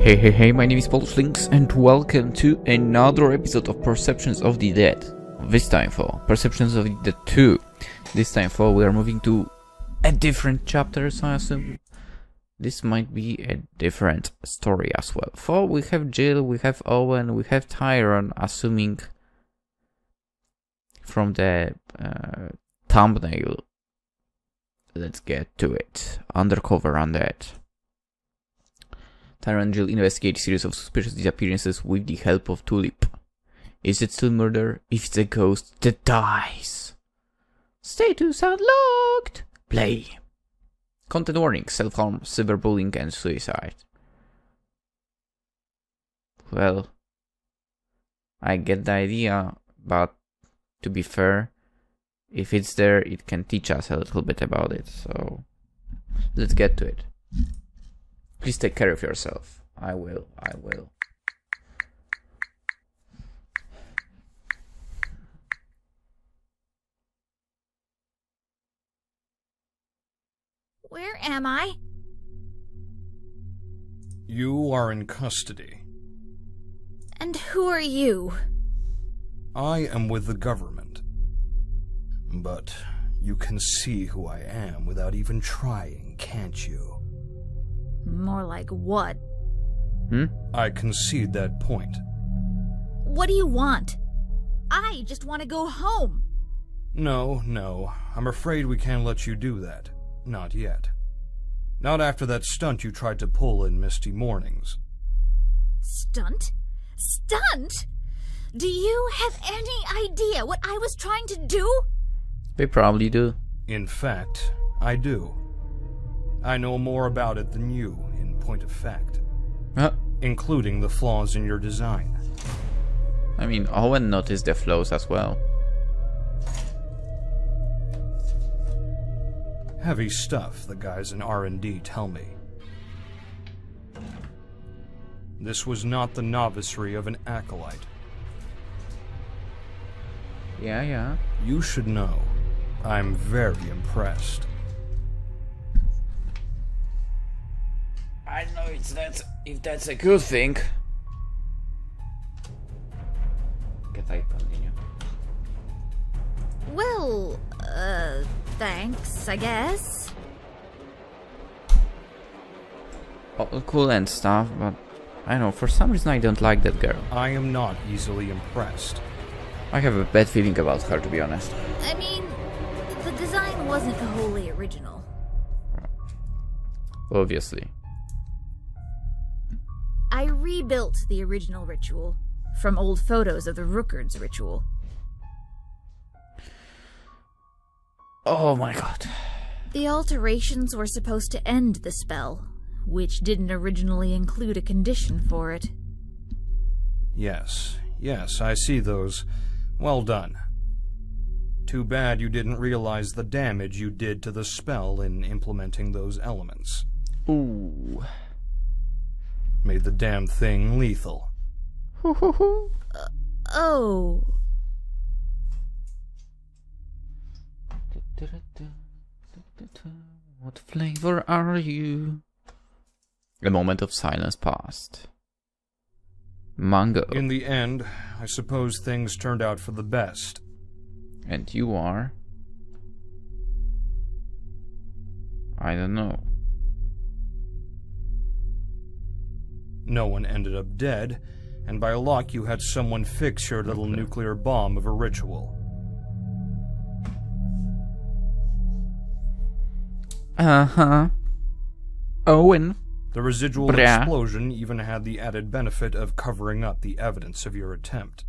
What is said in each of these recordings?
Hey, my name is PolishLynx and welcome to another episode of Perceptions of the Dead. This time for Perceptions of the Dead 2. This time for we are moving to a different chapter, so I assume this might be a different story as well. For we have Jill, we have Owen, we have Tyrone, assuming from the thumbnail. Let's get to it. Undercover, Undead. Tyrone and Jill investigate a series of suspicious disappearances with the help of Tulip. Is it still murder? If it's a ghost that dies. Status unlocked! Play. Content warning, self-harm, cyberbullying and suicide. Well, I get the idea, but to be fair, if it's there, it can teach us a little bit about it, so let's get to it. Please take care of yourself. I will. Where am I? You are in custody. And who are you? I am with the government. But you can see who I am without even trying, can't you? More like what? I concede that point. What do you want? I just want to go home. No. I'm afraid we can't let you do that. Not yet. Not after that stunt you tried to pull in Misty Mornings. Stunt? Stunt? Do you have any idea what I was trying to do? They probably do. In fact, I do. I know more about it than you, in point of fact. Including the flaws in your design. I mean, Owen noticed the flaws as well. Heavy stuff, the guys in R&D tell me. This was not the novicery of an acolyte. Yeah. You should know, I'm very impressed. I don't know if that's a good thing. Can I continue? Well, thanks, I guess. All cool and stuff, but I don't know, for some reason I don't like that girl. I am not easily impressed. I have a bad feeling about her, to be honest. I mean, the design wasn't wholly original. Obviously. I rebuilt the original ritual from old photos of the Rookard's ritual. Oh my god. The alterations were supposed to end the spell, which didn't originally include a condition for it. Yes, I see those. Well done. Too bad you didn't realize the damage you did to the spell in implementing those elements. Ooh. Made the damn thing lethal. Oh. What flavor are you? A moment of silence passed. Mango. In the end, I suppose things turned out for the best. And you are? I don't know. No one ended up dead, and by luck you had someone fix your little nuclear bomb of a ritual. Owen. The residual explosion even had the added benefit of covering up the evidence of your attempt.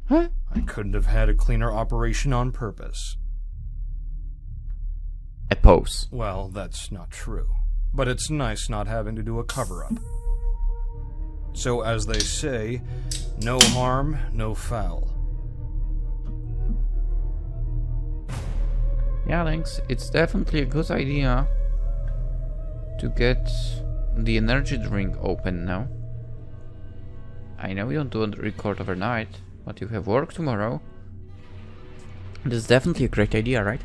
Huh? I couldn't have had a cleaner operation on purpose. A pose. Well, that's not true. But it's nice not having to do a cover-up. So, as they say, no harm, no foul. Yeah, thanks. It's definitely a good idea to get the energy drink open now. I know you don't record overnight, but you have work tomorrow. This is definitely a great idea, right?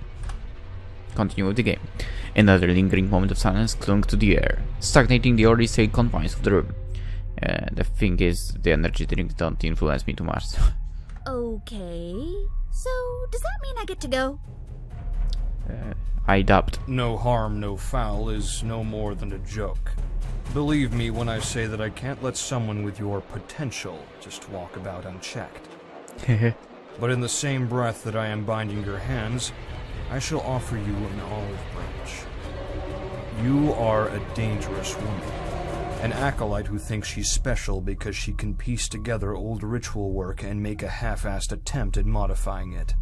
Continue with the game. Another lingering moment of silence clung to the air, stagnating the already safe confines of the room. The thing is, the energy drinks don't influence me too much. Okay. So, does that mean I get to go? I doubt. No harm, no foul is no more than a joke. Believe me when I say that I can't let someone with your potential just walk about unchecked. But in the same breath that I am binding your hands, I shall offer you an olive branch. You are a dangerous woman. An acolyte who thinks she's special because she can piece together old ritual work and make a half-assed attempt at modifying it.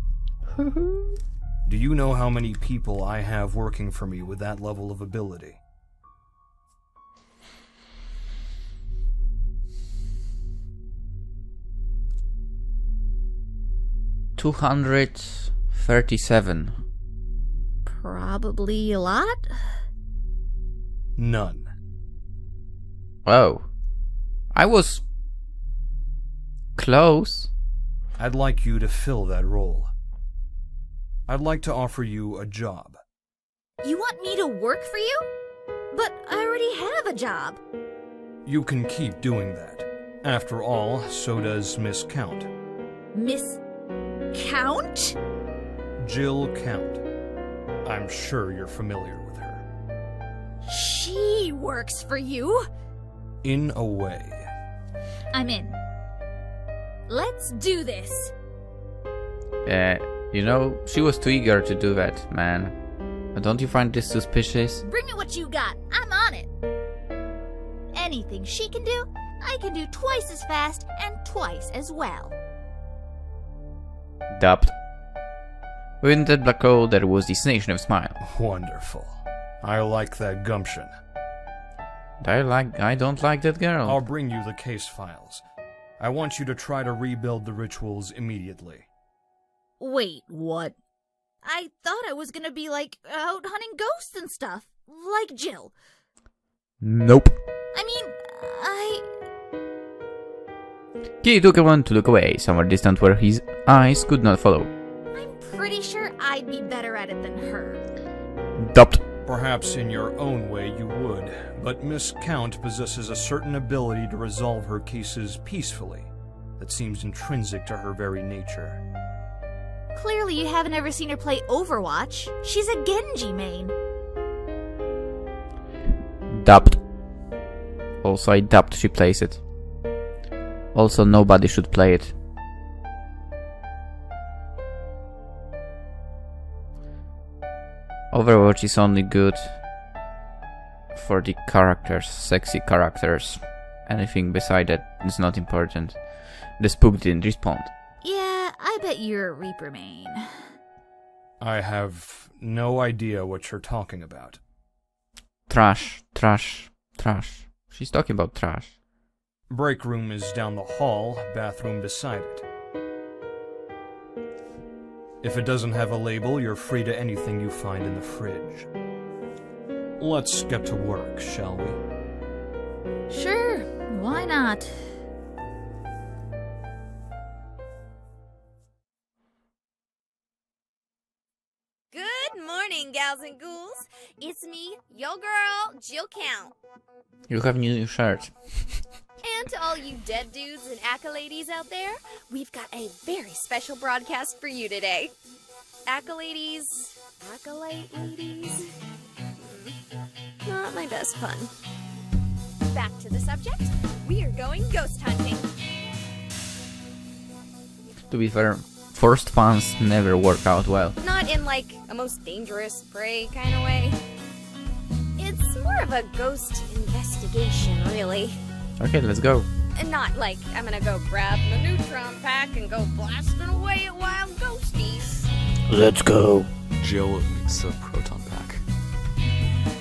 Do you know how many people I have working for me with that level of ability? $237. Probably a lot. None. Oh. I was close. I'd like you to fill that role. I'd like to offer you a job. You want me to work for you? But I already have a job. You can keep doing that. After all, so does Miss Count. Miss Count? Jill Count. I'm sure you're familiar with her. She works for you? In a way. I'm in. Let's do this. You know, she was too eager to do that, man. Don't you find this suspicious? Bring me what you got. I'm on it. Anything she can do, I can do twice as fast and twice as well. Dubbed. Within that black hole, there was this nation of smile. Wonderful. I like that gumption. I don't like that girl. I'll bring you the case files. I want you to try to rebuild the rituals immediately. Wait, what? I thought I was gonna be, like, out hunting ghosts and stuff. Like Jill. Nope. I mean, He took a one to look away, somewhere distant where his eyes could not follow. I'm pretty sure I'd be better at it than her. Dubbed. Perhaps in your own way you would, but Miss Count possesses a certain ability to resolve her cases peacefully that seems intrinsic to her very nature. Clearly you haven't ever seen her play Overwatch. She's a Genji main. Dubbed. Also, I dubbed she plays it. Also, nobody should play it. Overwatch is only good for the characters, sexy characters. Anything beside that is not important. The spook didn't respond. Yeah, I bet you're a Reaper main. I have no idea what you're talking about. Trash, trash, trash. She's talking about trash. Break room is down the hall, bathroom beside it. If it doesn't have a label, you're free to anything you find in the fridge. Let's get to work, shall we? Sure, why not? Good morning, gals and ghouls. It's me, your girl, Jill Count. You have new shirt. And to all you dead dudes and accolades out there, we've got a very special broadcast for you today. Accolades? Not my best pun. Back to the subject. We are going ghost hunting. To be fair, forced puns never work out well. Not in like a most dangerous prey kind of way. It's more of a ghost investigation, really. Okay, let's go. And not like I'm gonna go grab the neutron pack and go blasting away at wild ghosties. Let's go. Jill makes a proton pack.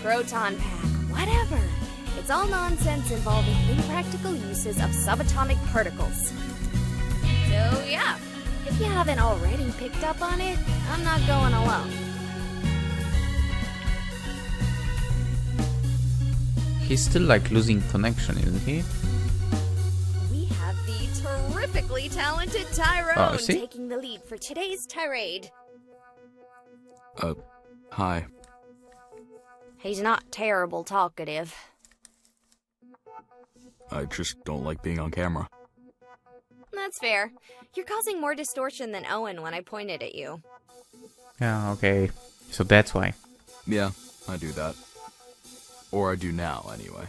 Proton pack, whatever. It's all nonsense involving impractical uses of subatomic particles. So yeah, if you haven't already picked up on it, I'm not going alone. He's still like losing connection, isn't he? We have the terrifically talented Tyrone see? taking the lead for today's tirade. Hi. He's not terrible talkative. I just don't like being on camera. That's fair. You're causing more distortion than Owen when I pointed at you. Yeah, okay. So that's why. Yeah, I do that. Or I do now, anyway.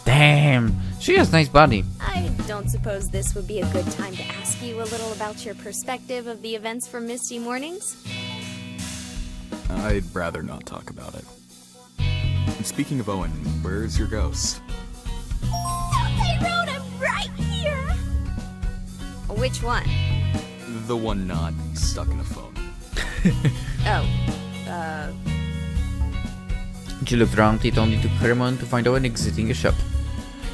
Damn! She has nice body. I don't suppose this would be a good time to ask you a little about your perspective of the events from Misty Mornings? I'd rather not talk about it. And speaking of Owen, where's your ghost? Tyrone, I'm right here! Which one? The one not stuck in a phone. Jill looked around. It only took her a moment to find Owen exiting a shop.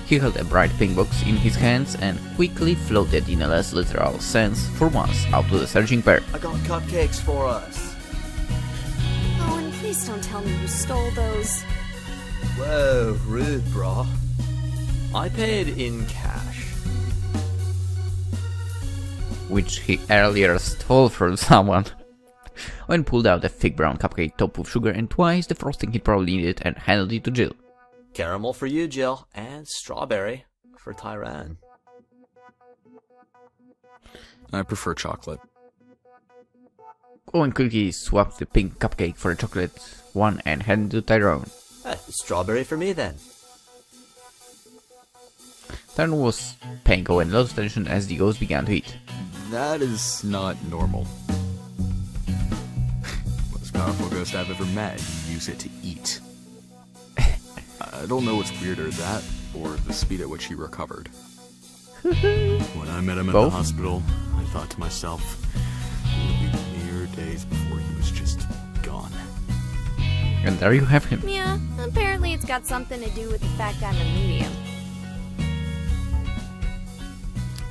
He held a bright pink box in his hands and quickly floated, in a less literal sense, for once, out to the searching pair. I got cupcakes for us. Owen, please don't tell me you stole those. Whoa, rude, brah. I paid in cash. Which he earlier stole from someone. Owen pulled out a thick brown cupcake topped with sugar and twice the frosting he probably needed and handed it to Jill. Caramel for you, Jill, and strawberry for Tyrone. I prefer chocolate. Owen quickly swapped the pink cupcake for a chocolate one and handed it to Tyrone. Strawberry for me, then. Tyrone was paying Owen a lot of attention as the ghost began to eat. That is not normal. Most powerful ghost I've ever met, you use it to eat. I don't know what's weirder, that or the speed at which he recovered. When I met him at the hospital, I thought to myself, it would be mere days before he was just gone. And there you have him. Yeah, apparently it's got something to do with the fact I'm a medium.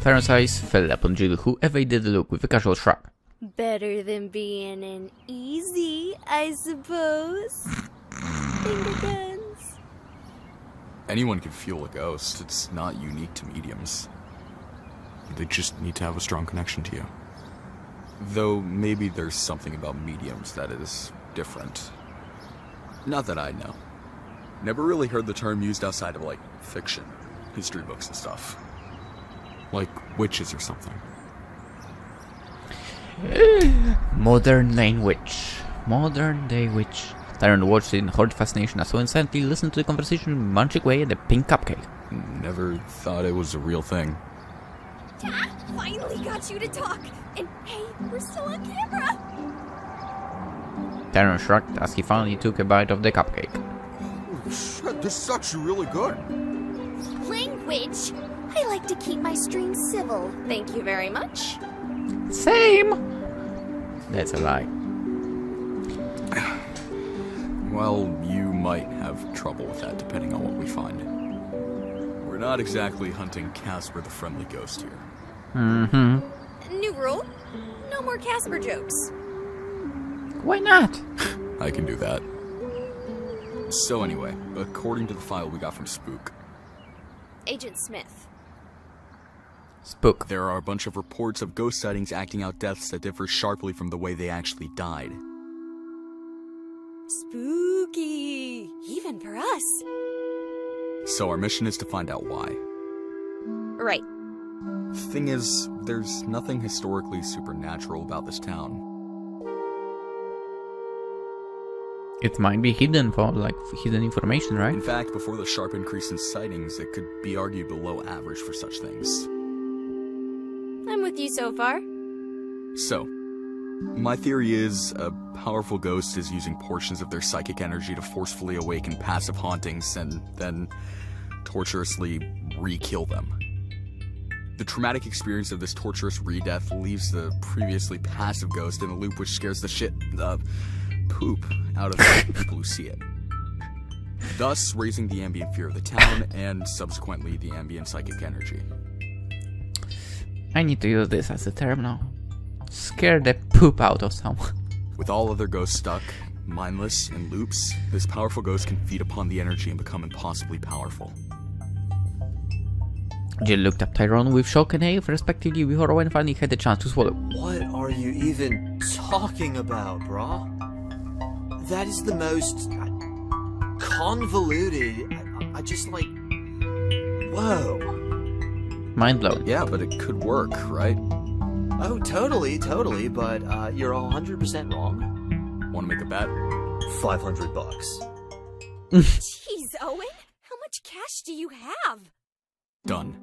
Tyrone's eyes fell upon Jill, who evaded the look with a casual shrug. Better than being an easy, I suppose. Finger guns. Anyone can feel a ghost. It's not unique to mediums. They just need to have a strong connection to you. Though maybe there's something about mediums that is different. Not that I know. Never really heard the term used outside of, like, fiction, history books and stuff. Like witches or something. Modern day witch. Modern day witch. Tyrone watched in horrid fascination as Owen silently listened to the conversation munching away at the pink cupcake. Never thought it was a real thing. Dad finally got you to talk. And hey, we're still on camera. Tyrone shrugged as he finally took a bite of the cupcake. Holy shit, this is actually really good. Language. I like to keep my stream civil. Thank you very much. Same! That's a lie. Well, you might have trouble with that depending on what we find. We're not exactly hunting Casper the Friendly Ghost here. Mm-hmm. New rule. No more Casper jokes. Why not? I can do that. So anyway, according to the file we got from Spook, Agent Smith. Spook. there are a bunch of reports of ghost sightings acting out deaths that differ sharply from the way they actually died. Spooky. Even for us. So our mission is to find out why. Right. Thing is, there's nothing historically supernatural about this town. It might be hidden for, like, hidden information, right? In fact, before the sharp increase in sightings, it could be argued below average for such things. I'm with you so far. So, my theory is a powerful ghost is using portions of their psychic energy to forcefully awaken passive hauntings and then torturously re-kill them. The traumatic experience of this torturous re-death leaves the previously passive ghost in a loop which scares the poop out of the people who see it. Thus, raising the ambient fear of the town and subsequently the ambient psychic energy. I need to use this as a term now. Scare the poop out of someone. With all other ghosts stuck, mindless, in loops, this powerful ghost can feed upon the energy and become impossibly powerful. Jill looked up Tyrone with shock and awe, respectively, before Owen finally had the chance to swallow. What are you even talking about, brah? That is the most convoluted. I just like... Whoa. Mind blown. Yeah, but it could work, right? Oh, totally, but you're 100% wrong. Want to make a bet? $500. Jeez, Owen, how much cash do you have? Done.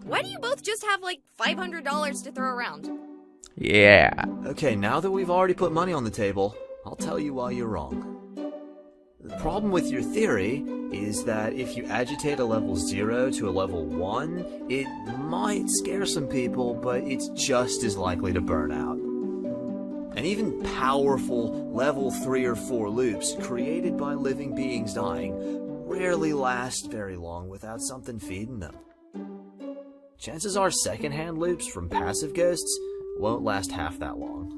Why do you both just have like $500 to throw around? Yeah. Okay, now that we've already put money on the table, I'll tell you why you're wrong. The problem with your theory is that if you agitate a level 0 to a level 1, it might scare some people, but it's just as likely to burn out. And even powerful level 3 or 4 loops created by living beings dying rarely last very long without something feeding them. Chances are secondhand loops from passive ghosts won't last half that long.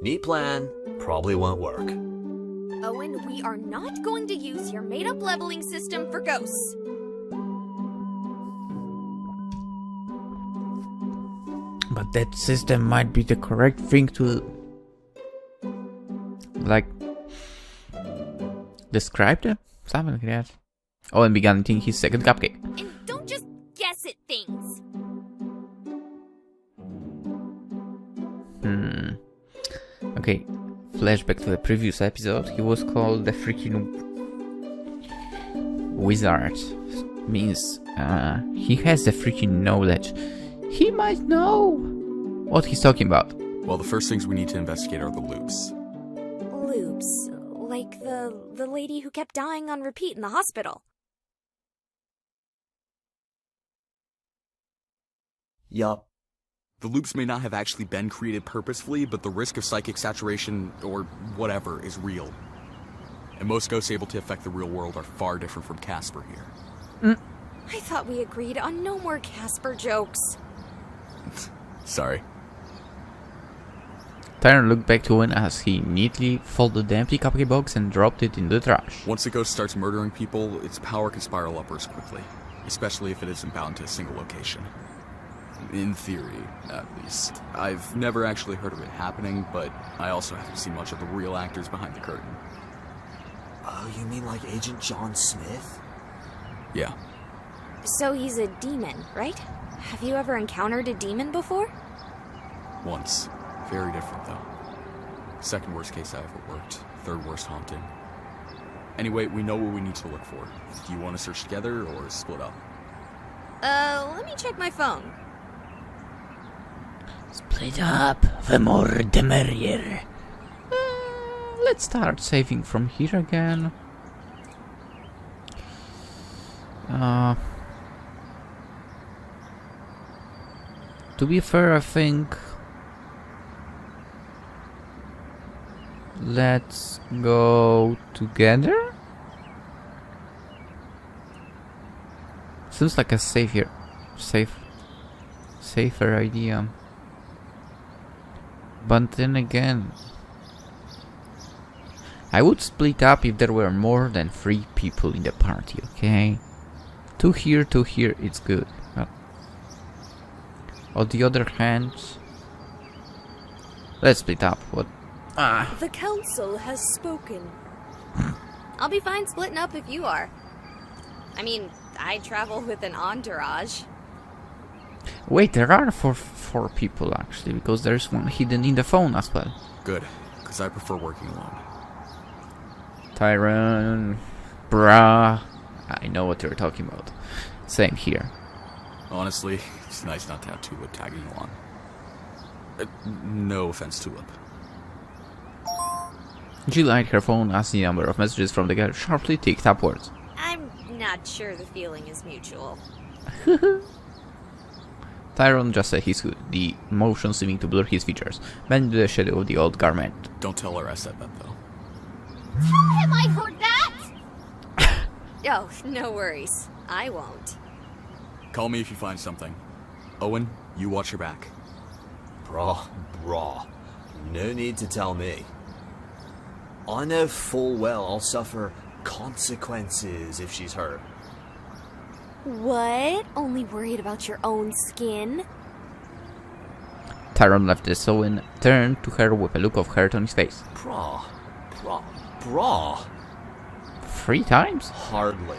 Neat plan, probably won't work. Owen, we are not going to use your made-up leveling system for ghosts. But that system might be the correct thing to... like... describe them? Something like that. Owen began eating his second cupcake. And don't just guess at things. Okay, flashback to the previous episode. He was called the freaking wizard. Means he has the freaking knowledge. He might know what he's talking about. Well, the first things we need to investigate are the loops. Loops, like the lady who kept dying on repeat in the hospital. Yup. The loops may not have actually been created purposefully, but the risk of psychic saturation, or whatever, is real. And most ghosts able to affect the real world are far different from Casper here. I thought we agreed on no more Casper jokes. Sorry. Tyron looked back to Owen as he neatly folded the empty cupcake box and dropped it in the trash. Once a ghost starts murdering people, its power can spiral upwards quickly, especially if it isn't bound to a single location. In theory, at least. I've never actually heard of it happening, but I also haven't seen much of the real actors behind the curtain. Oh, you mean like Agent John Smith? Yeah. So he's a demon, right? Have you ever encountered a demon before? Once. Very different, though. Second worst case I ever worked. Third worst haunting. Anyway, we know what we need to look for. Do you want to search together or split up? Let me check my phone. Split up, the more the merrier. Let's start saving from here again. To be fair, I think let's go together. Seems like a safer idea. But then again, I would split up if there were more than 3 people in the party, okay? 2 here, it's good. But on the other hand, let's split up. What? The council has spoken. I'll be fine splitting up if you are. I mean, I travel with an entourage. Wait, there are 4 people actually, because there's one hidden in the phone as well. Good, because I prefer working alone. Tyron, bruh, I know what you're talking about. Same here. Honestly, it's nice not to have Tulip tagging along. No offense, Tulip. Jill eyed her phone as the number of messages from the girl sharply ticked upwards. I'm not sure the feeling is mutual. Tyron just said his hood, the motion seeming to blur his features, bending into the shadow of the old garment. Don't tell her I said that, though. Have I heard that? Oh, no worries. I won't. Call me if you find something. Owen, you watch your back. Brah. No need to tell me. I know full well I'll suffer consequences if she's hurt. What? Only worried about your own skin? Tyron left the Owen turned to her with a look of hurt on his face. Brah. 3 times? Hardly.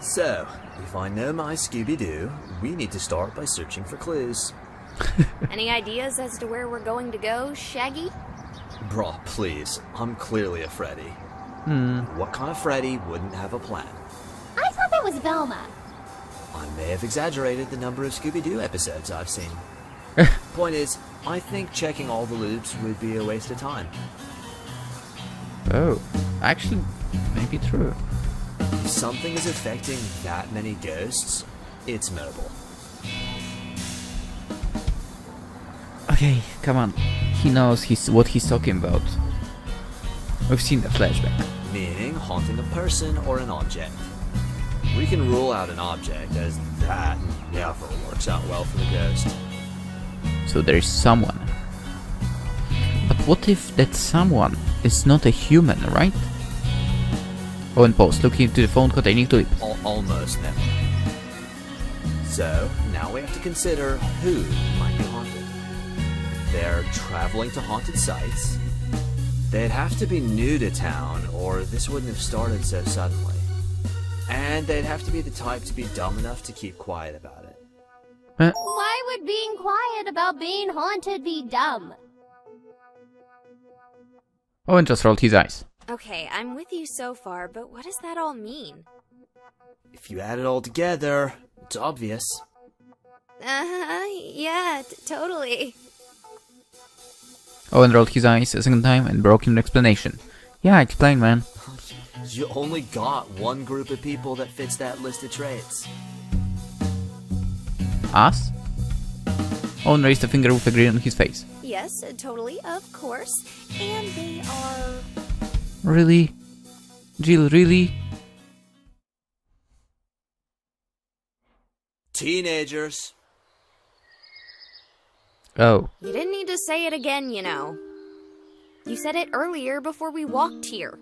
So, if I know my Scooby-Doo, we need to start by searching for clues. Any ideas as to where we're going to go, Shaggy? Bruh, please. I'm clearly a Freddy. What kind of Freddy wouldn't have a plan? I thought that was Velma. I may have exaggerated the number of Scooby-Doo episodes I've seen. Point is, I think checking all the loops would be a waste of time. Oh, actually, maybe true. If something is affecting that many ghosts, it's mobile. Okay, come on. He knows what he's talking about. We've seen the flashback. Meaning haunting a person or an object. We can rule out an object, as that never works out well for the ghost. So there's someone. But what if that someone is not a human, right? Owen paused, looking into the phone containing tulips. Almost never. So, now we have to consider who might be haunted. They're traveling to haunted sites. They'd have to be new to town, or this wouldn't have started so suddenly. And they'd have to be the type to be dumb enough to keep quiet about it. Why would being quiet about being haunted be dumb? Owen just rolled his eyes. Okay, I'm with you so far, but what does that all mean? If you add it all together, it's obvious. Yeah, totally. Owen rolled his eyes a second time and broke into explanation. Yeah, explain, man. You only got one group of people that fits that list of traits. Us? Owen raised a finger with a grin on his face. Yes, totally, of course. And they are... Really? Jill, really? Teenagers. Oh. You didn't need to say it again, you know. You said it earlier before we walked here.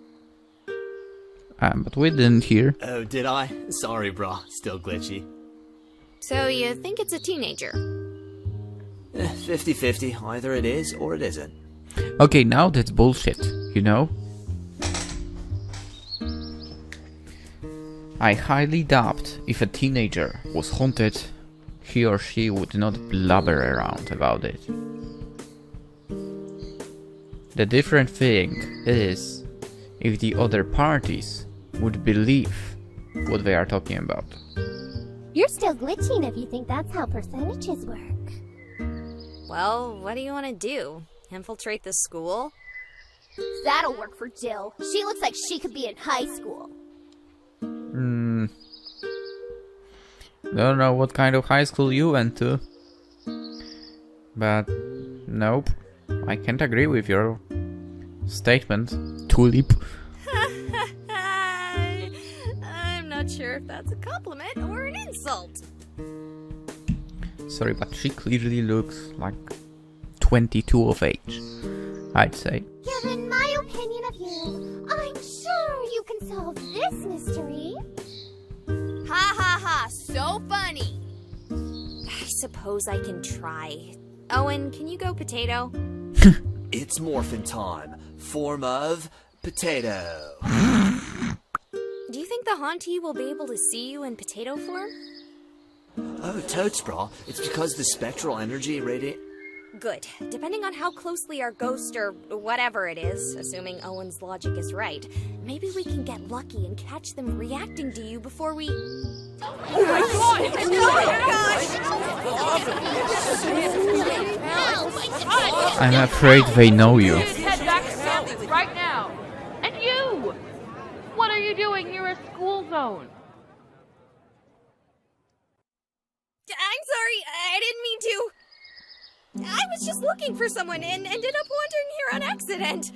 But we didn't hear. Oh, did I? Sorry, brah. Still glitchy. So you think it's a teenager? 50-50. Either it is or it isn't. Okay, now that's bullshit, you know? I highly doubt if a teenager was haunted, he or she would not blubber around about it. The different thing is if the other parties would believe what they are talking about. You're still glitching if you think that's how percentages work. Well, what do you want to do? Infiltrate the school? That'll work for Jill. She looks like she could be in high school. Don't know what kind of high school you went to. But nope, I can't agree with your statement. Tulip. I'm not sure if that's a compliment or an insult. Sorry, but she clearly looks like 22 of age, I'd say. Given my opinion of you, I'm sure you can solve this mystery. Ha ha ha, so funny. I suppose I can try. Owen, can you go potato? It's morphin' time. Form of potato. Do you think the hauntee will be able to see you in potato form? Oh, totes, brah. It's because the spectral energy radiate... Good. Depending on how closely our ghost or whatever it is, assuming Owen's logic is right, maybe we can get lucky and catch them reacting to you before we... Oh my god! I'm afraid they know you. Head back to buildings right now. And you! What are you doing near a school zone? I'm sorry, I didn't mean to. I was just looking for someone and ended up wandering here on accident.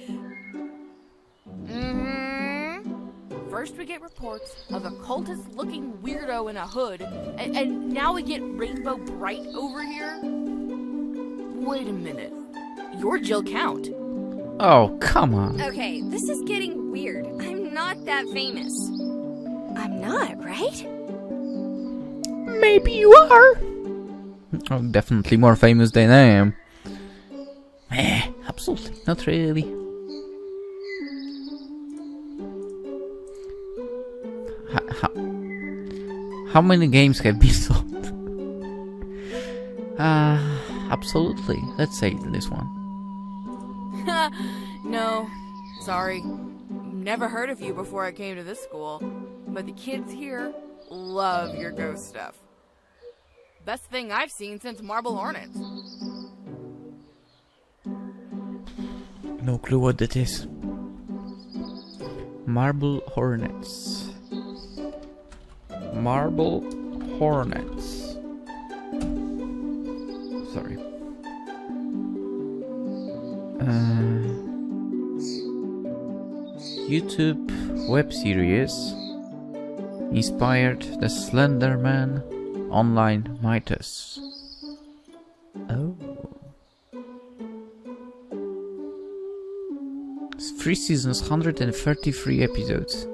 First we get reports of a cultist-looking weirdo in a hood, and now we get Rainbow Bright over here? Wait a minute. You're Jill Count. Oh, come on. Okay, this is getting weird. I'm not that famous. I'm not, right? Maybe you are. Oh, definitely more famous than I am. Absolutely not really. How many games have been sold? Absolutely. Let's say this one. No, sorry. Never heard of you before I came to this school, but the kids here love your ghost stuff. Best thing I've seen since Marble Hornets. No clue what that is. Marble Hornets. Marble Hornets. Sorry. YouTube web series inspired the Slender Man online mythos. Oh. It's 3 seasons, 133 episodes.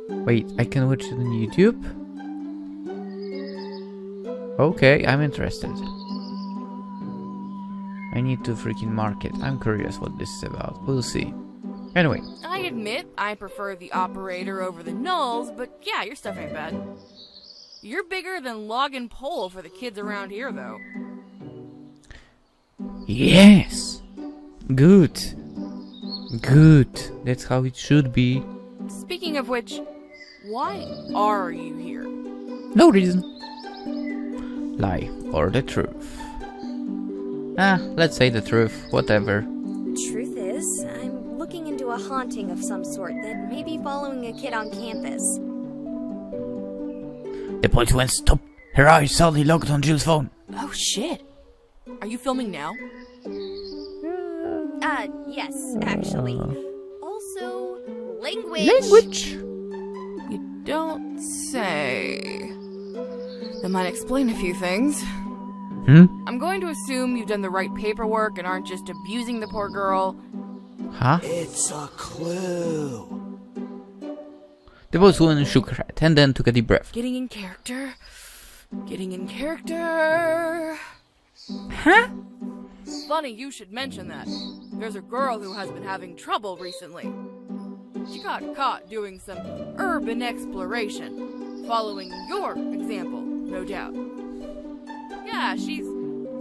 Wait, I can watch it on YouTube? Okay, I'm interested. I need to freaking mark it. I'm curious what this is about. We'll see. Anyway. I admit I prefer the operator over the nulls, but yeah, your stuff ain't bad. You're bigger than log and pole for the kids around here, though. Yes! Good. Good. That's how it should be. Speaking of which, why are you here? No reason. Lie or the truth. Let's say the truth. Whatever. Truth is, I'm looking into a haunting of some sort that may be following a kid on campus. The police went stop. Her eyes suddenly locked on Jill's phone. Oh shit. Are you filming now? Yes, actually. Also, language. Language? You don't say. That might explain a few things. I'm going to assume you've done the right paperwork and aren't just abusing the poor girl. Huh? It's a clue. The policewoman shook her head and then took a deep breath. Getting in character. Getting in character. Huh? Funny you should mention that. There's a girl who has been having trouble recently. She got caught doing some urban exploration, following your example, no doubt. Yeah, she's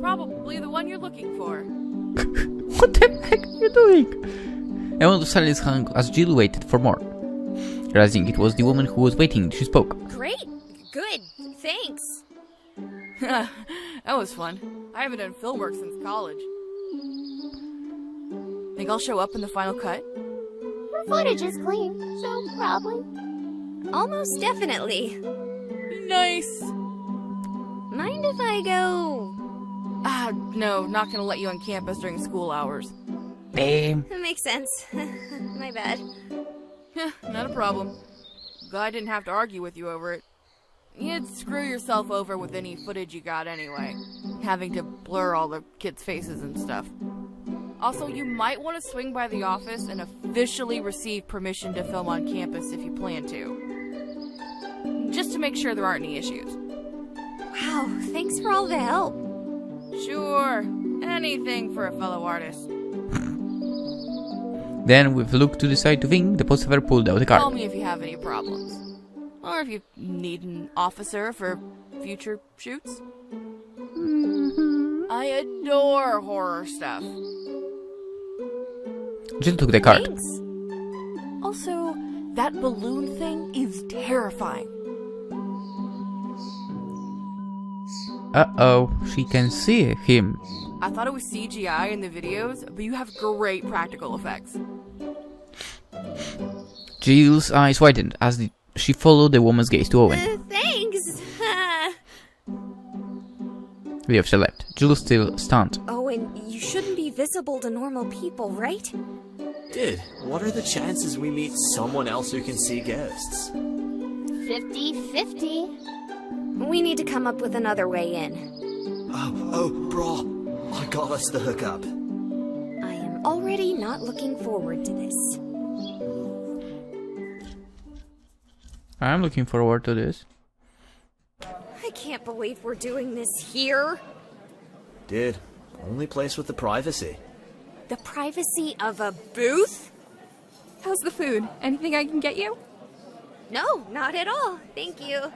probably the one you're looking for. What the heck are you doing? A moment of silence hung as Jill waited for more. Realizing it was the woman who was waiting, she spoke. Great. Good. Thanks. That was fun. I haven't done film work since college. Think I'll show up in the final cut? Her footage is clean, so probably. Almost definitely. Nice! Mind if I go? No, not gonna let you on campus during school hours. Damn. That makes sense. My bad. Not a problem. Glad I didn't have to argue with you over it. You'd screw yourself over with any footage you got anyway. Having to blur all the kids' faces and stuff. Also, you might want to swing by the office and officially receive permission to film on campus if you plan to. Just to make sure there aren't any issues. Wow, thanks for all the help. Sure, anything for a fellow artist. Then, with a look to the side to Ving, the postman pulled out the card. Call me if you have any problems. Or if you need an officer for future shoots. I adore horror stuff. Jill took the card. Thanks. Also, that balloon thing is terrifying. Uh-oh, she can see him. I thought it was CGI in the videos, but you have great practical effects. Jill's eyes widened as she followed the woman's gaze to Owen. Thanks. The officer left. Jill still stunned. Owen, you shouldn't be visible to normal people, right? Dude, what are the chances we meet someone else who can see ghosts? 50-50. We need to come up with another way in. Oh, bro, I got us the hookup. I am already not looking forward to this. I'm looking forward to this. I can't believe we're doing this here. Dude, only place with the privacy. The privacy of a booth? How's the food? Anything I can get you? No, not at all. Thank you.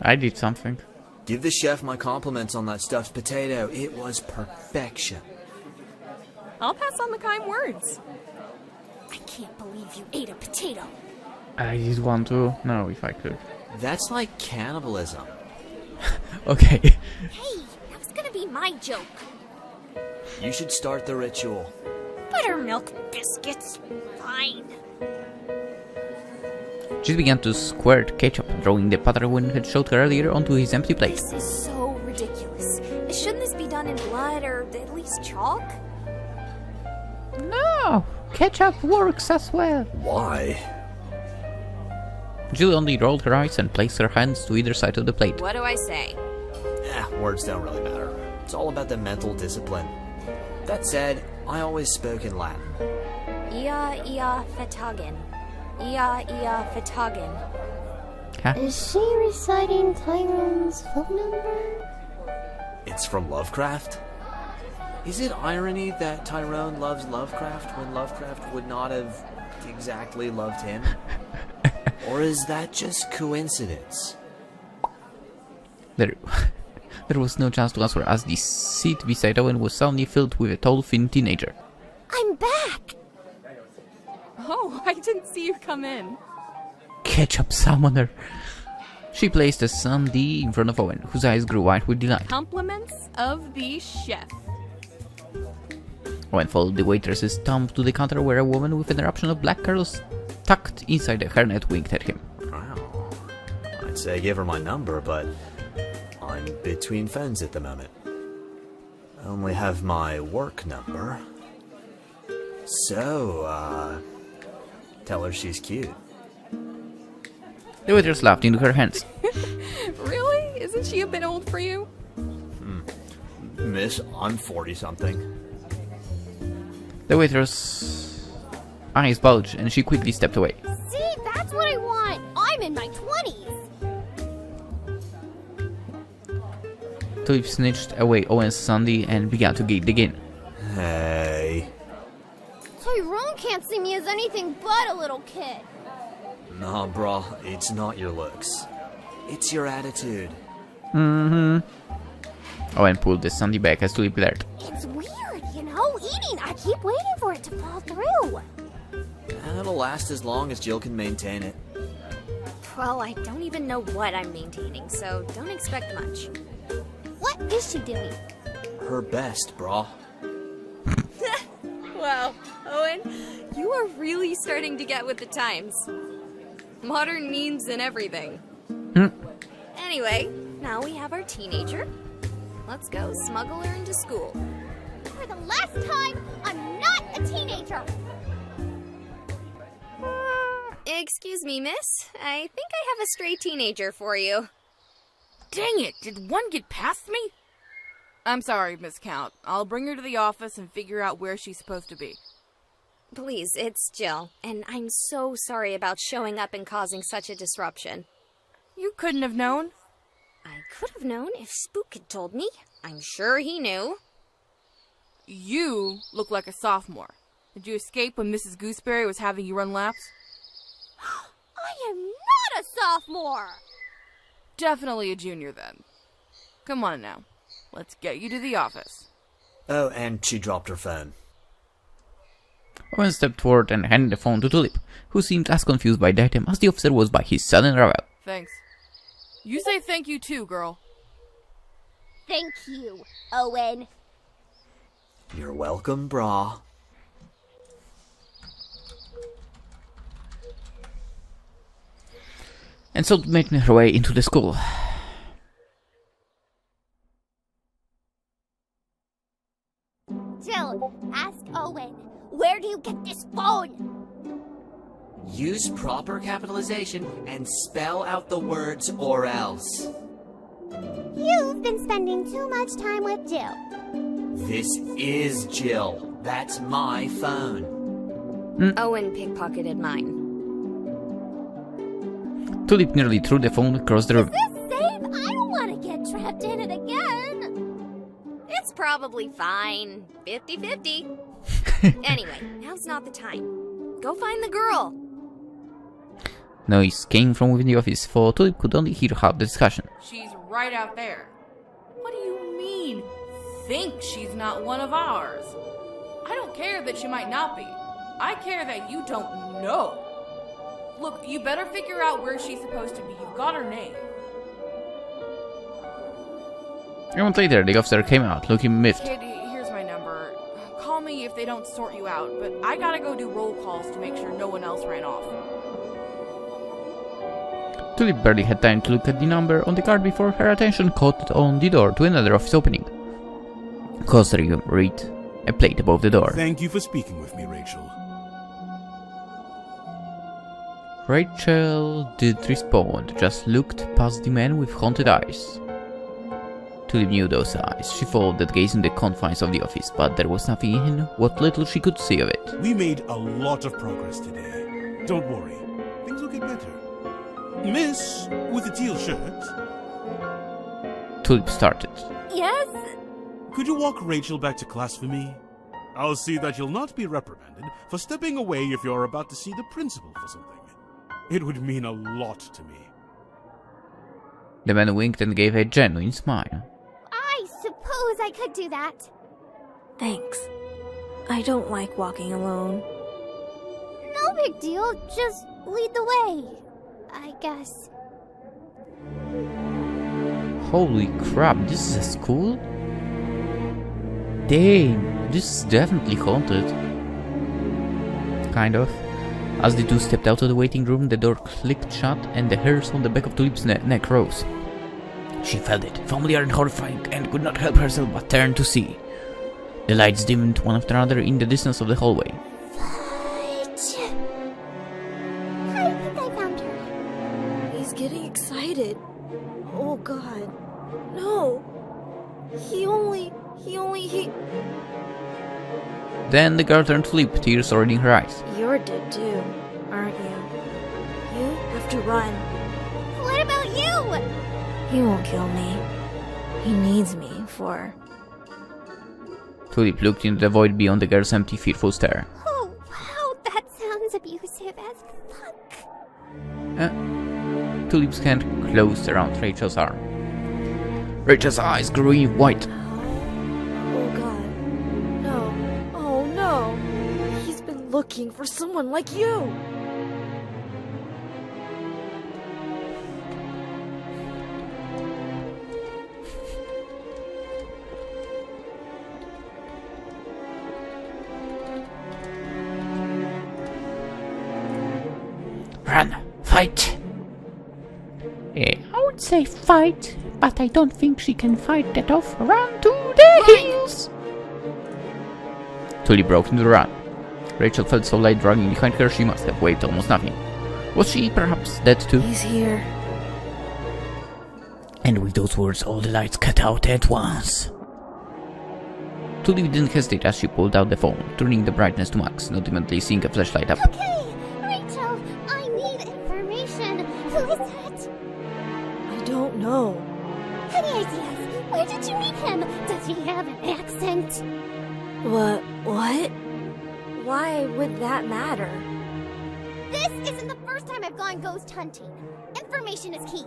I did something. Give the chef my compliments on that stuffed potato. It was perfection. I'll pass on the kind words. I can't believe you ate a potato. I did want to. No, if I could. That's like cannibalism. Okay. Hey, that was gonna be my joke. You should start the ritual. Buttermilk biscuits. Fine. She began to squirt ketchup, throwing the pattern Owen had showed her earlier onto his empty plate. This is so ridiculous. Shouldn't this be done in blood or at least chalk? No! Ketchup works as well. Why? Jill only rolled her eyes and placed her hands to either side of the plate. What do I say? Words don't really matter. It's all about the mental discipline. That said, I always spoke in Latin. Ia fetagen. Ia fetagen. Huh? Is she reciting Tyrone's phone number? It's from Lovecraft? Is it irony that Tyrone loves Lovecraft when Lovecraft would not have exactly loved him? Or is that just coincidence? There was no chance to answer as the seat beside Owen was suddenly filled with a tall, thin teenager. I'm back! Oh, I didn't see you come in. Ketchup summoner! She placed a sundae in front of Owen, whose eyes grew wide with delight. Compliments of the chef. Owen followed the waitress's thumb to the counter where a woman with an eruption of black curls tucked inside a hairnet winked at him. Wow. I'd say give her my number, but I'm between phones at the moment. I only have my work number. So, tell her she's cute. The waitress laughed into her hands. Really? Isn't she a bit old for you? Miss, I'm 40-something. The waitress' eyes bulged and she quickly stepped away. See, that's what I want! I'm in my 20s! Tulip snitched away Owen's sundae and began to gate again. Hey. Tyrone can't see me as anything but a little kid. Nah, brah, it's not your looks. It's your attitude. Owen pulled the sundae back as Tulip glared. It's weird, you know, eating. I keep waiting for it to fall through. It'll last as long as Jill can maintain it. Well, I don't even know what I'm maintaining, so don't expect much. What is she doing? Her best, brah. Wow, Owen, you are really starting to get with the times. Modern memes and everything. Anyway, now we have our teenager. Let's go smuggle her into school. For the last time, I'm not a teenager. Excuse me, miss. I think I have a stray teenager for you. Dang it, did one get past me? I'm sorry, Miss Count. I'll bring her to the office and figure out where she's supposed to be. Please, it's Jill, and I'm so sorry about showing up and causing such a disruption. You couldn't have known. I could have known if Spook had told me. I'm sure he knew. You look like a sophomore. Did you escape when Mrs. Gooseberry was having you run laps? I am not a sophomore. Definitely a junior then. Come on now. Let's get you to the office. Oh, and she dropped her phone. Owen stepped forward and handed the phone to Tulip, who seemed as confused by the item as the officer was by his sudden arrival. Thanks. You say thank you too, girl. Thank you, Owen. You're welcome, brah. And so making her way into the school. Jill, ask Owen, where do you get this phone? Use proper capitalization and spell out the words or else. You've been spending too much time with Jill. This is Jill. That's my phone. Owen pickpocketed mine. Tulip nearly threw the phone across the room. Is this safe? I don't want to get trapped in it again. It's probably fine. 50-50. Anyway, now's not the time. Go find the girl. Noise came from within the office, for Tulip could only hear half the discussion. She's right out there. What do you mean, think she's not one of ours? I don't care that she might not be. I care that you don't know. Look, you better figure out where she's supposed to be. You've got her name. A moment later, the officer came out, looking miffed. Kid, here's my number. Call me if they don't sort you out, but I gotta go do roll calls to make sure no one else ran off. Tulip barely had time to look at the number on the card before her attention caught on the door to another office opening. Closer you read a plate above the door. Thank you for speaking with me, Rachel. Rachel didn't respond, just looked past the man with haunted eyes. Tulip knew those eyes. She followed that gaze in the confines of the office, but there was nothing in what little she could see of it. We made a lot of progress today. Don't worry, things will get better. Miss, with the teal shirt. Tulip started. Yes? Could you walk Rachel back to class for me? I'll see that you'll not be reprimanded for stepping away if you're about to see the principal for something. It would mean a lot to me. The man winked and gave a genuine smile. I suppose I could do that. Thanks. I don't like walking alone. No big deal, just lead the way, I guess. Holy crap, this is a school? Dang, this is definitely haunted. Kind of. As the two stepped out of the waiting room, the door clicked shut and the hairs on the back of Tulip's neck rose. She felt it, familiar and horrifying, and could not help herself but turn to see. The lights dimmed one after another in the distance of the hallway. Fudge. I think I found her. He's getting excited. Oh god. No. Then the girl turned to Tulip, tears already in her eyes. You're dead too, aren't you? You have to run. What about you? He won't kill me. He needs me for... Tulip looked into the void beyond the girl's empty, fearful stare. Oh, wow, that sounds abusive as fuck. Tulip's hand closed around Rachel's arm. Rachel's eyes grew white. Oh god. No. Oh no. He's been looking for someone like you. Run! Fight! I would say fight, but I don't think she can fight that off. Run to the hills! Tulip broke into the run. Rachel felt so light dragging behind her she must have weighed almost nothing. Was she perhaps dead too? He's here. And with those words all the lights cut out at once. Tulip didn't hesitate as she pulled out the phone, turning the brightness to max, not immediately seeing a flashlight up. Okay, Rachel, I need information. Who is that? I don't know. Any ideas? Where did you meet him? Does he have an accent? What? Why would that matter? This isn't the first time I've gone ghost hunting. Information is key.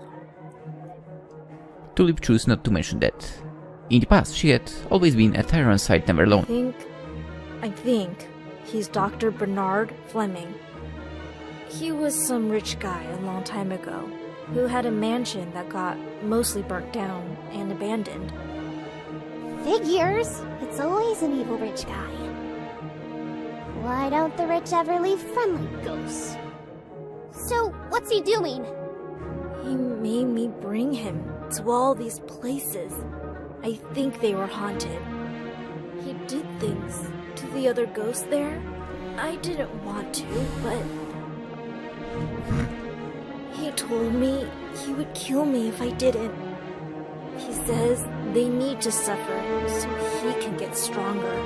Tulip chose not to mention that. In the past, she had always been a tyrant's side, never alone. I think he's Dr. Bernard Fleming. He was some rich guy a long time ago who had a mansion that got mostly burnt down and abandoned. Figures. It's always an evil rich guy. Why don't the rich ever leave friendly ghosts? So, what's he doing? He made me bring him to all these places. I think they were haunted. He did things to the other ghosts there. I didn't want to, but... He told me he would kill me if I didn't. He says they need to suffer so he can get stronger.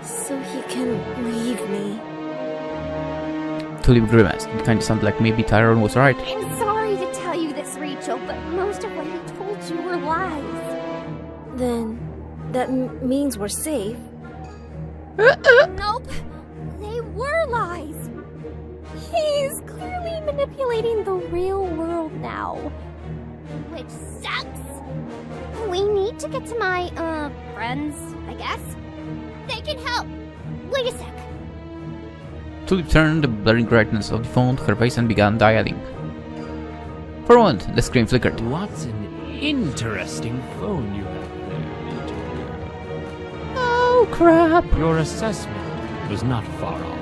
So he can leave me. Tulip grimaced. It kind of sounded like maybe Tyrone was right. I'm sorry to tell you this, Rachel, but most of what he told you were lies. Then that means we're safe. Nope. They were lies. He's clearly manipulating the real world now. Which sucks. We need to get to my, friends, I guess. They can help. Wait a sec. Tulip turned the blurring brightness of the phone to her face and began dialing. For a moment, the screen flickered. What an interesting phone you have there, little girl. Oh, crap. Your assessment was not far off.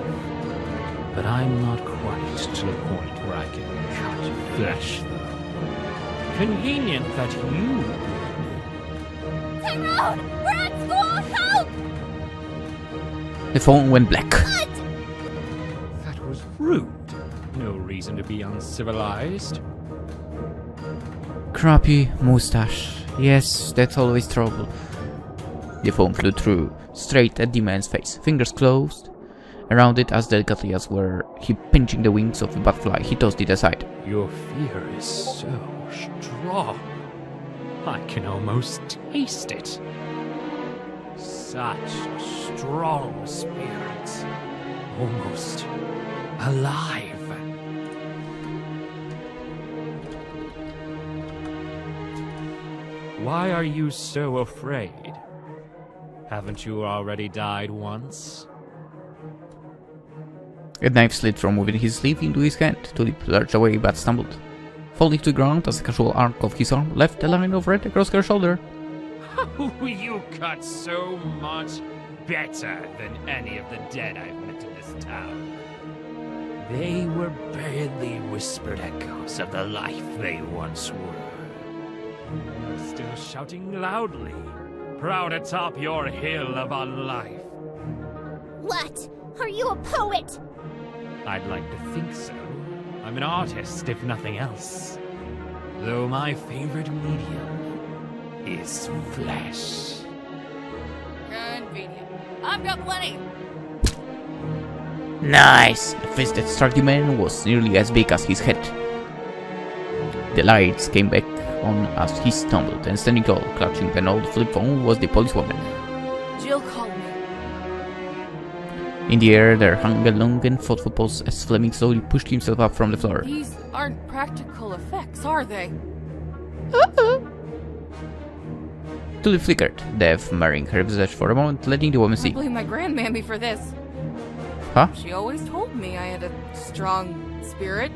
But I'm not quite to the point where I can cut flesh, though. Convenient that you... Tyrone! We're at school! Help! The phone went black. That was rude. No reason to be uncivilized. Crappy mustache. Yes, that's always trouble. The phone flew through, straight at the man's face. Fingers closed around it as delicately as were he pinching the wings of a butterfly. He tossed it aside. Your fear is so strong. I can almost taste it. Such strong spirits. Almost alive. Why are you so afraid? Haven't you already died once? A knife slid from within his sleeve into his hand. Tulip lurched away but stumbled, falling to the ground as a casual arc of his arm left a line of red across her shoulder. Oh, you cut so much better than any of the dead I've met in this town. They were barely whispered echoes of the life they once were. You're still shouting loudly, proud atop your hill of unlife. What? Are you a poet? I'd like to think so. I'm an artist, if nothing else. Though my favorite medium is flesh. Convenient. I've got plenty. Nice! The fist that struck the man was nearly as big as his head. The lights came back on as he stumbled, and standing tall, clutching an old flip phone, was the policewoman. Jill called me. In the air, there hung a long and thoughtful pause as Fleming slowly pushed himself up from the floor. These aren't practical effects, are they? Tulip flickered, death marring her visage for a moment, letting the woman I see. blame my grandmammy for this. Huh? She always told me I had a strong spirit.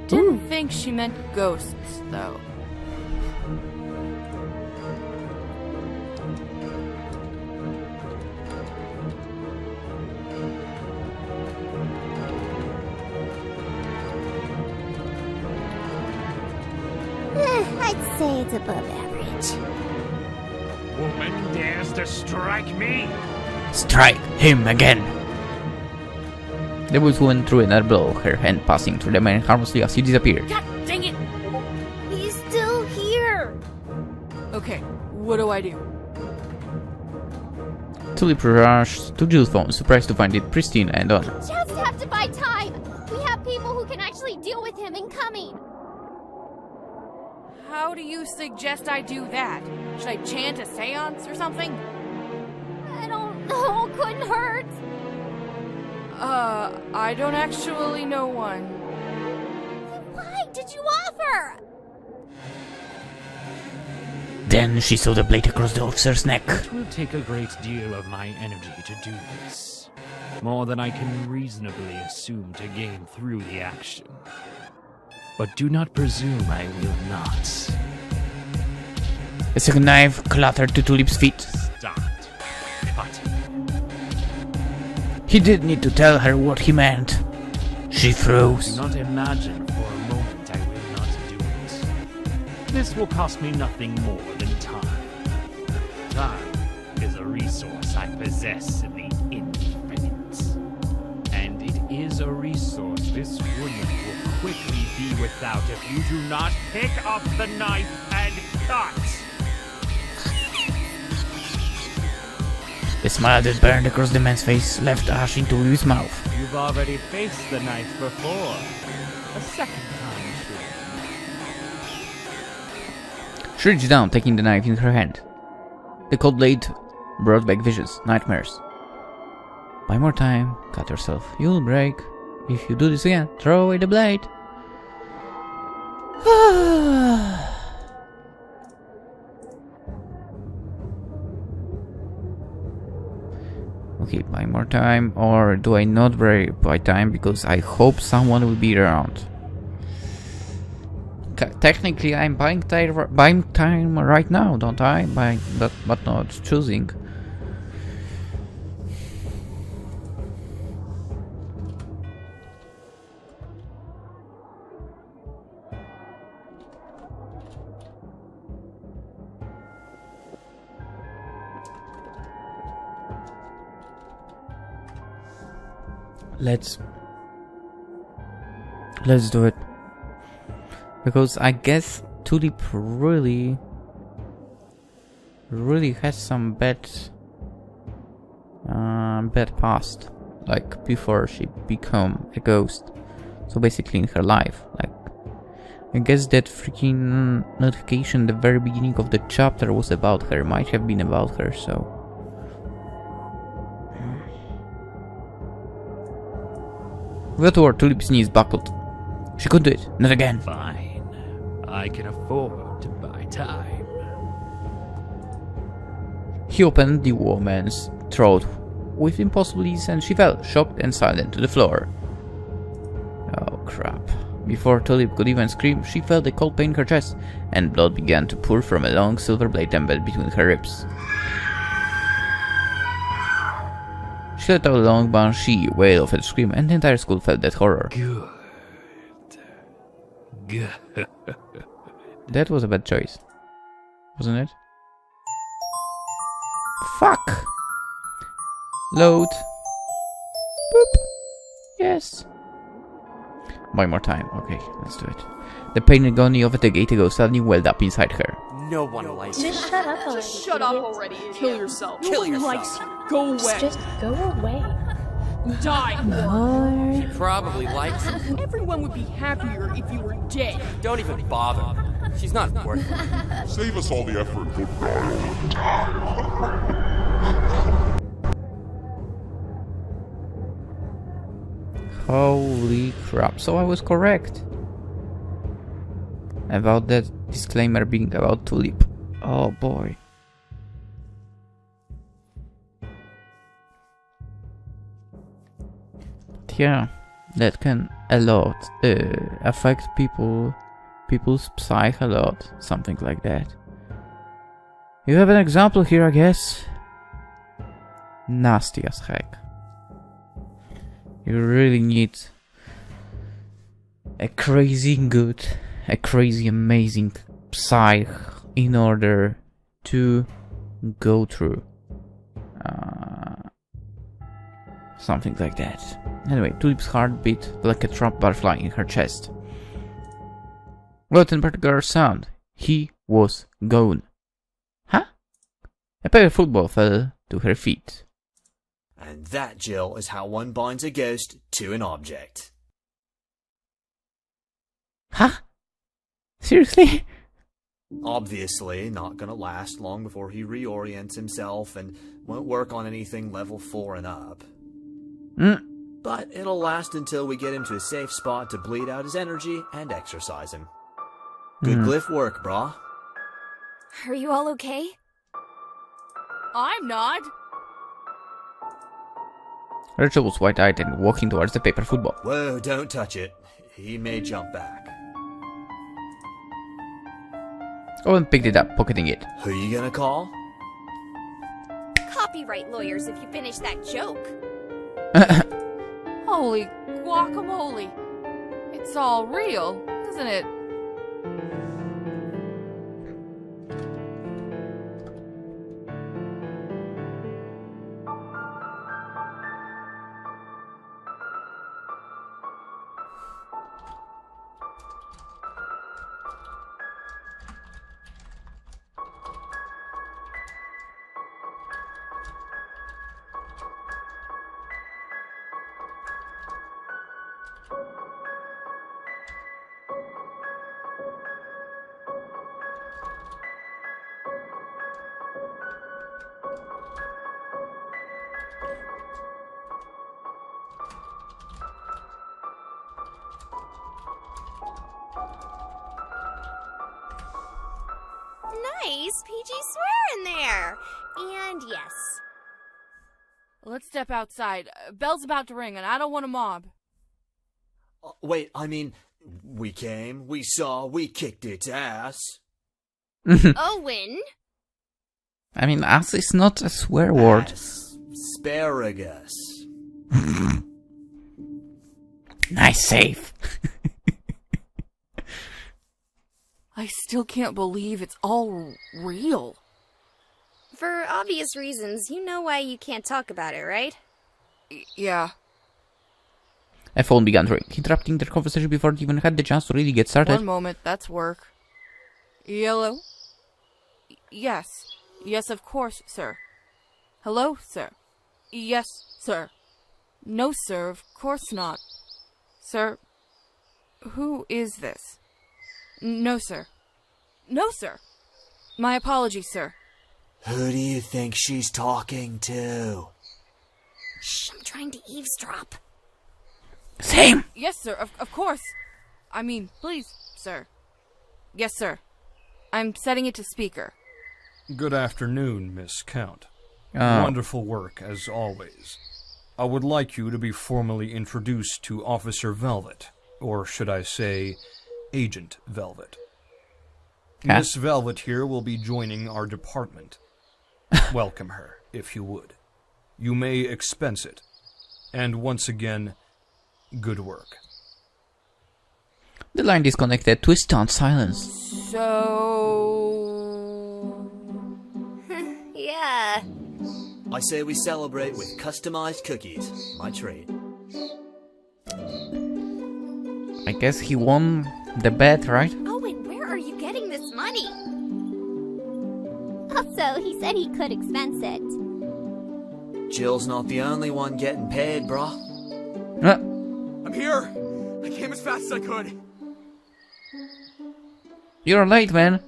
Didn't think she meant ghosts, though. I'd say it's above average. Woman dares to strike me? Strike him again! The policewoman threw another blow, her hand passing through the man harmlessly as he disappeared. God dang it! He's still here! Okay, what do I do? Tulip rushed to Jill's phone, surprised to find it pristine and on. Just have to buy time! We have people who can actually deal with him incoming! How do you suggest I do that? Should I chant a seance or something? I don't know, couldn't hurt! I don't actually know one. Then why did you offer? Then she saw the blade across the officer's neck. It will take a great deal of my energy to do this. More than I can reasonably assume to gain through the action. But do not presume I will not. A second knife clattered to Tulip's feet. Stop. Cut. He did need to tell her what he meant. She froze. Do not imagine for a moment I will not do it. This will cost me nothing more than time. Time is a resource I possess in the infinite. And it is a resource this woman will quickly be without if you do not pick up the knife and cut. The smile that burned across the man's face left ash into his mouth. You've already faced the knife before. A second time, sure. She reached down, taking the knife in her hand. The cold blade brought back visions, nightmares. Buy more time, cut yourself, you'll break. If you do this again, throw away the blade. Okay, buy more time, or do I not buy time because I hope someone will be around? Technically, I'm buying time right now, don't I? But not choosing. Let's do it. Because I guess Tulip really has some bad past, like before she become a ghost. So basically in her life, like I guess that freaking notification at the very beginning of the chapter was about her, might have been about her, so. Without a word, Tulip's knees buckled. She could do it, not again. Fine. I can afford to buy time. He opened the woman's throat with impossible ease and she fell, shocked and silent, to the floor. Oh crap. Before Tulip could even scream, she felt a cold pain in her chest, and blood began to pour from a long silver blade embedded between her ribs. She let out a long banshee wail of a scream, and the entire school felt that horror. Good. That was a bad choice, wasn't it? Fuck! Load. Boop. Yes. Buy more time. Okay, let's do it. The pain and agony of the gate ago suddenly welled up inside her. No one likes you. Just shut up already. Just shut up already. Kill yourself. Kill No one yourself. likes you. Go away. Just go away. Die. She probably likes you. Everyone would be happier if you were dead. Don't even bother. She's not worth it. Save us all the effort. Holy crap, so I was correct about that disclaimer being about Tulip. Oh boy. But yeah, that can a lot affect people's psyche a lot, something like that. You have an example here, I guess. Nasty as heck. You really need a crazy good, a crazy amazing psyche in order to go through something like that. Anyway, Tulip's heart beat like a trap butterfly in her chest. Without a particular sound, he was gone. Huh? A pair of football fell to her feet. And that, Jill, is how one binds a ghost to an object. Huh? Seriously? Obviously, not gonna last long before he reorients himself and won't work on anything level 4 and up. But it'll last until we get him to a safe spot to bleed out his energy and exercise him. Good glyph work, brah. Are you all okay? I'm not. Rachel was wide-eyed and walking towards the paper football. Whoa, don't touch it. He may jump back. Owen picked it up, pocketing it. Who you gonna call? Copyright lawyers if you finish that joke. Holy guacamole. It's all real, isn't it? Nice PG swear in there. And yes. Let's step outside. Bell's about to ring, and I don't want a mob. Wait, I mean, we came, we saw, we kicked its ass. Owen? I mean, ass is not a swear word. Asparagus. Nice save. I still can't believe it's all real. For obvious reasons, you know why you can't talk about it, right? Yeah. A phone began to ring, interrupting their conversation before it even had the chance to really get started. One moment, that's work. Hello? Yes. Yes, of course, sir. Hello, sir. Yes, sir. No, sir, of course not. Sir, who is this? No, sir. No, sir. My apologies, sir. Who do you think she's talking to? Shh, I'm trying to eavesdrop. Same! Yes, sir, of course. I mean, please, sir. Yes, sir. I'm setting it to speaker. Good afternoon, Miss Count. Oh. Wonderful work, as always. I would like you to be formally introduced to Officer Velvet, or should I say, Agent Velvet. Huh? Miss Velvet here will be joining our department. Welcome her, if you would. You may expense it. And once again, good work. The line disconnected to a stunned silence. So... Yeah. I say we celebrate with customized cookies. My treat. I guess he won the bet, right? Owen, where are you getting this money? Also, he said he could expense it. Jill's not the only one getting paid, brah. I'm here! I came as fast as I could. You're late, man.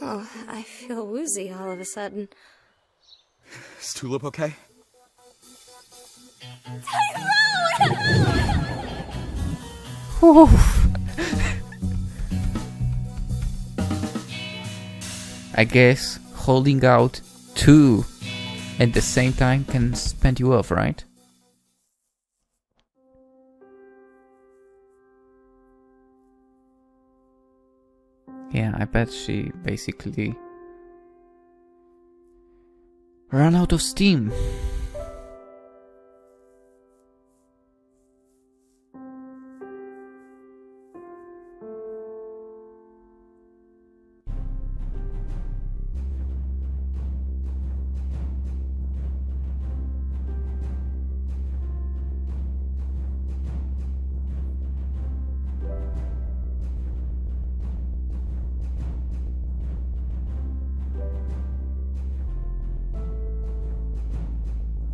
Oh, I feel woozy all of a sudden. Is Tulip okay? I guess holding out two at the same time can spend you off, right? Yeah, I bet she basically ran out of steam.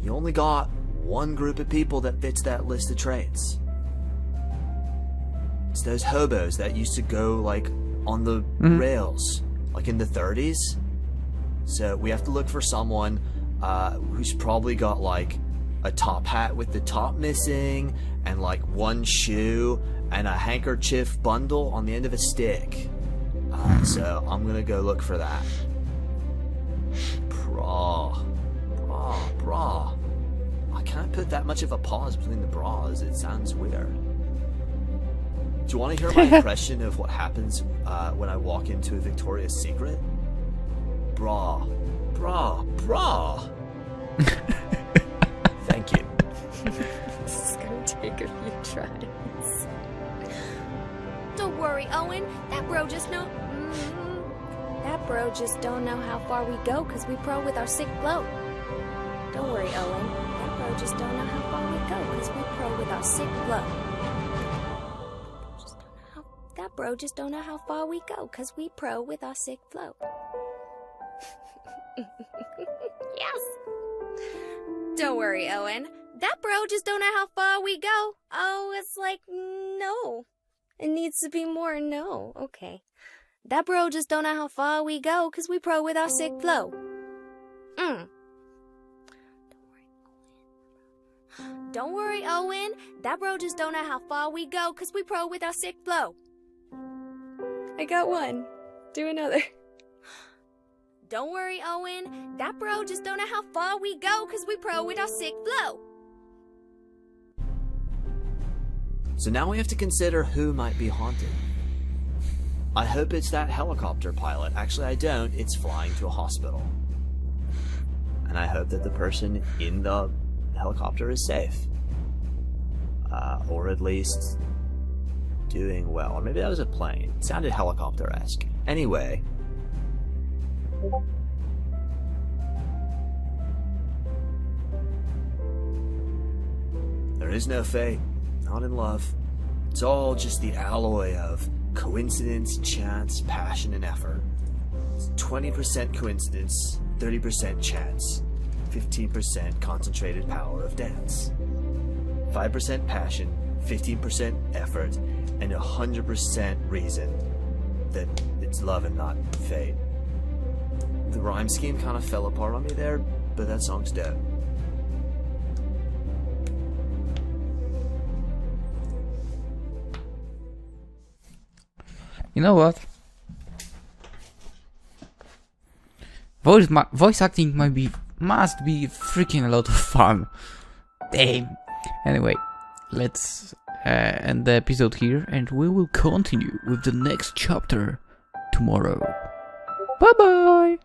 You only got one group of people that fits that list of traits. It's those hobos that used to go, like, on the rails, like in the 30s. So we have to look for someone who's probably got, like, a top hat with the top missing, and, like, one shoe, and a handkerchief bundle on the end of a stick. So I'm gonna go look for that. Bra. I can't put that much of a pause between the bras. It sounds weird. Do you want to hear my impression of what happens when I walk into a Victoria's Secret? Bra. Thank you. This is gonna take a few tries. Don't worry, Owen. That bro just know. That bro just don't know how far we go because we pro with our sick float. Don't worry, Owen. That bro just don't know how far we go because we pro with our sick float. That bro just don't know how far we go because we pro with our sick float. Yes. Don't worry, Owen. That bro just don't know how far we go. Oh, it's like, no. It needs to be more no. Okay. That bro just don't know how far we go because we pro with our sick flow. Don't worry, Owen. That bro just don't know how far we go because we pro with our sick flow. I got one. Do another. Don't worry, Owen. That bro just don't know how far we go because we pro with our sick flow. So now we have to consider who might be haunted. I hope it's that helicopter pilot. Actually, I don't. It's flying to a hospital. And I hope that the person in the helicopter is safe. Or at least doing well. Or maybe that was a plane. It sounded helicopter-esque. Anyway. There is no fate. Not in love. It's all just the alloy of coincidence, chance, passion, and effort. It's 20% coincidence, 30% chance, 15% concentrated power of dance, 5% passion, 15% effort, and 100% reason that it's love and not fate. The rhyme scheme kind of fell apart on me there, but that song's dope. You know what? Voice acting must be freaking a lot of fun. Damn. Anyway, let's end the episode here, and we will continue with the next chapter tomorrow. Bye bye.